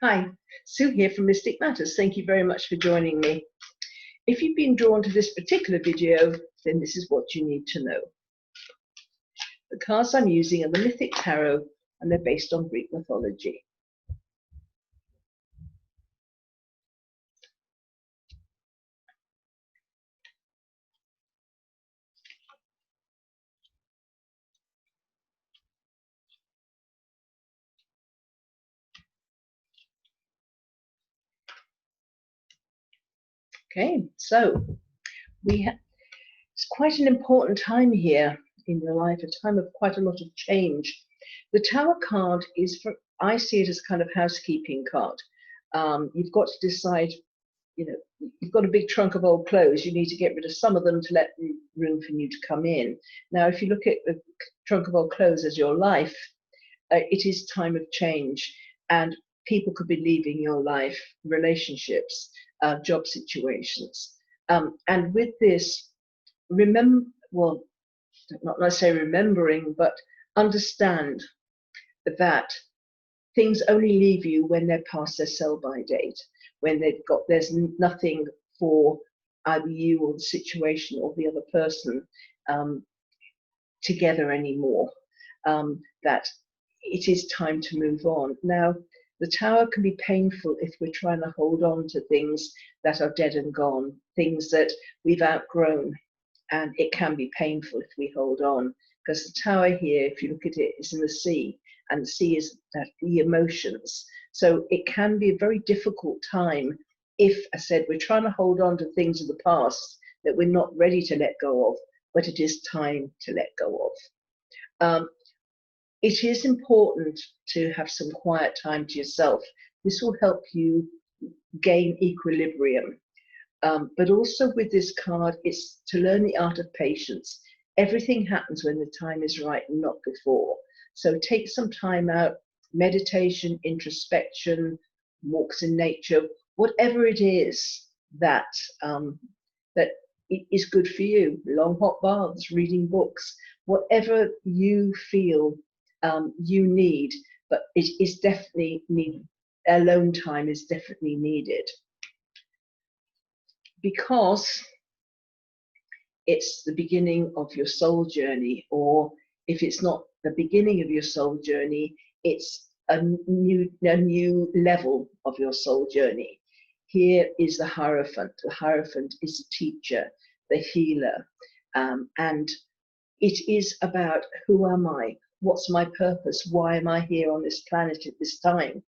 Hi, Sue here from Mystic Matters. Thank you very much for joining me. If you've been drawn to this particular video, then this is what you need to know. The cards I'm using are the Mythic Tarot, and they're based on Greek mythology. Okay, so it's quite an important time here in your life, a time of quite a lot of change. The Tower card is, I see it as kind of housekeeping card. You've got to decide, you've got a big trunk of old clothes. You need to get rid of some of them to let room for new to come in. Now, if you look at the trunk of old clothes as your life, it is time of change, and people could be leaving your life, relationships, job situations. And with this, not necessarily remembering, but understand that things only leave you when they're past their sell-by date, when there's nothing for either you or the situation or the other person together anymore, that it is time to move on. Now, the Tower can be painful if we're trying to hold on to things that are dead and gone, things that we've outgrown, and it can be painful if we hold on, because the Tower here, if you look at it, is in the sea, and the sea is the emotions. So it can be a very difficult time if, as I said, we're trying to hold on to things of the past that we're not ready to let go of, but it is time to let go of. It is important to have some quiet time to yourself. This will help you gain equilibrium. But also with this card, it's to learn the art of patience. Everything happens when the time is right and not before. So take some time out, meditation, introspection, walks in nature, whatever it is that is good for you. Long hot baths, reading books, whatever you feel you need, but it is definitely needed. Alone time is definitely needed, because it's the beginning of your soul journey, or if it's not the beginning of your soul journey, it's a new level of your soul journey. Here is the Hierophant. The Hierophant is the teacher, the healer, and it is about, who am I? What's my purpose? Why am I here on this planet at this time?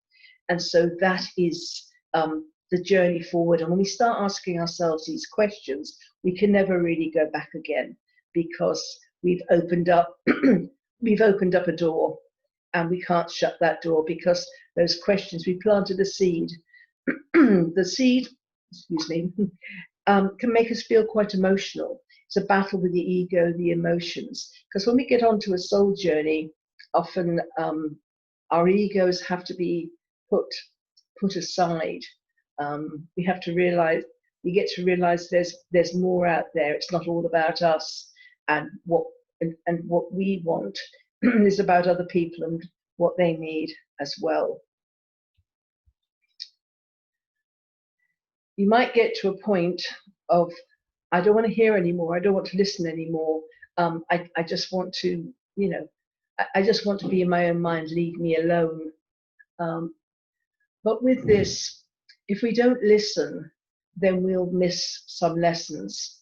And so that is the journey forward. And when we start asking ourselves these questions, we can never really go back again, because we've opened up a door, and we can't shut that door, because those questions, we planted a seed. The seed, excuse me, can make us feel quite emotional. It's a battle with the ego, the emotions, because when we get onto a soul journey, often our egos have to be put aside. We have to realize, we get to realize there's more out there. It's not all about us and what we want. It's about other people and what they need as well. You might get to a point of, I don't want to hear anymore. I don't want to listen anymore. I just want to, I just want to be in my own mind. Leave me alone. But with this, if we don't listen, then we'll miss some lessons.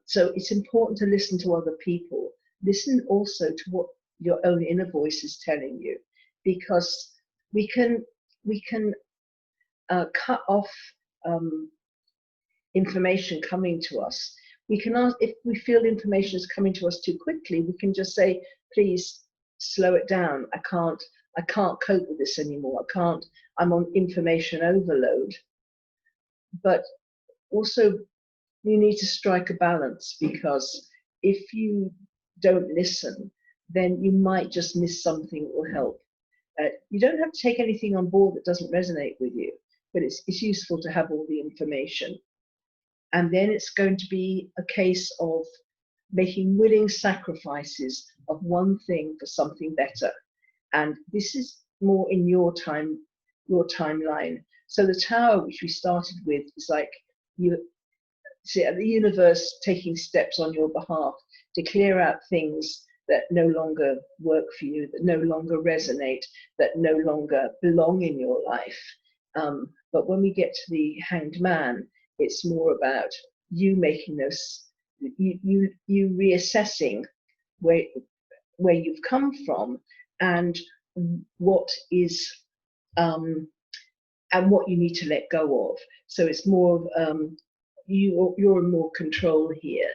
So it's important to listen to other people. Listen also to what your own inner voice is telling you, because we can cut off information coming to us. We can ask, if we feel information is coming to us too quickly, we can just say, please slow it down. I can't cope with this anymore. I'm on information overload. But also, you need to strike a balance, because if you don't listen, then you might just miss something that will help. You don't have to take anything on board that doesn't resonate with you, but it's useful to have all the information. And then it's going to be a case of making willing sacrifices of one thing for something better. And this is more in your time your timeline. So the tower, which we started with, is like you see the universe taking steps on your behalf to clear out things that no longer work for you, that no longer resonate, that no longer belong in your life. But when we get to the Hanged Man, it's more about you making those, you reassessing where you've come from and what is and what you need to let go of. So it's more of you're in more control here.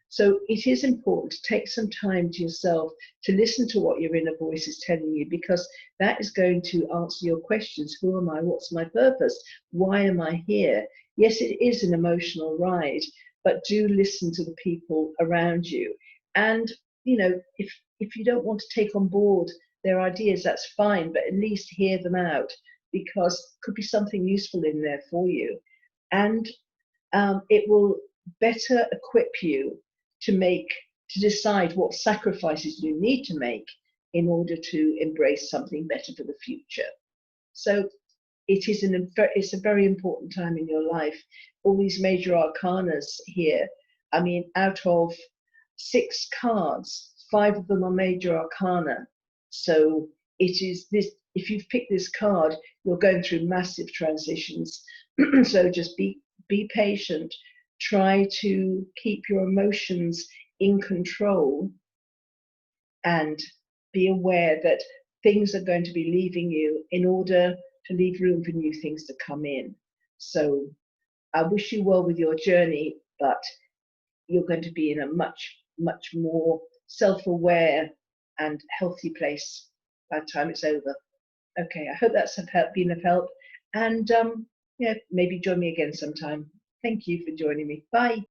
So it is important to take some time to yourself to listen to what your inner voice is telling you, because that is going to answer your questions. Who am I? What's my purpose? Why am I here? Yes, it is an emotional ride, but do listen to the people around you. And, you know, if you don't want to take on board their ideas, that's fine, but at least hear them out, because it could be something useful in there for you. And it will better equip you to decide what sacrifices you need to make in order to embrace something better for the future. So it's a very important time in your life. All these major arcanas here, I mean, out of 6 cards, 5 of them are major arcana. So it is this, if you've picked this card, you're going through massive transitions. So just be patient. Try to keep your emotions in control and be aware that things are going to be leaving you in order to leave room for new things to come in. So I wish you well with your journey, but you're going to be in a much, much more self-aware and healthy place by the time it's over. Okay, I hope that's been of help. And yeah, maybe join me again sometime. Thank you for joining me. Bye.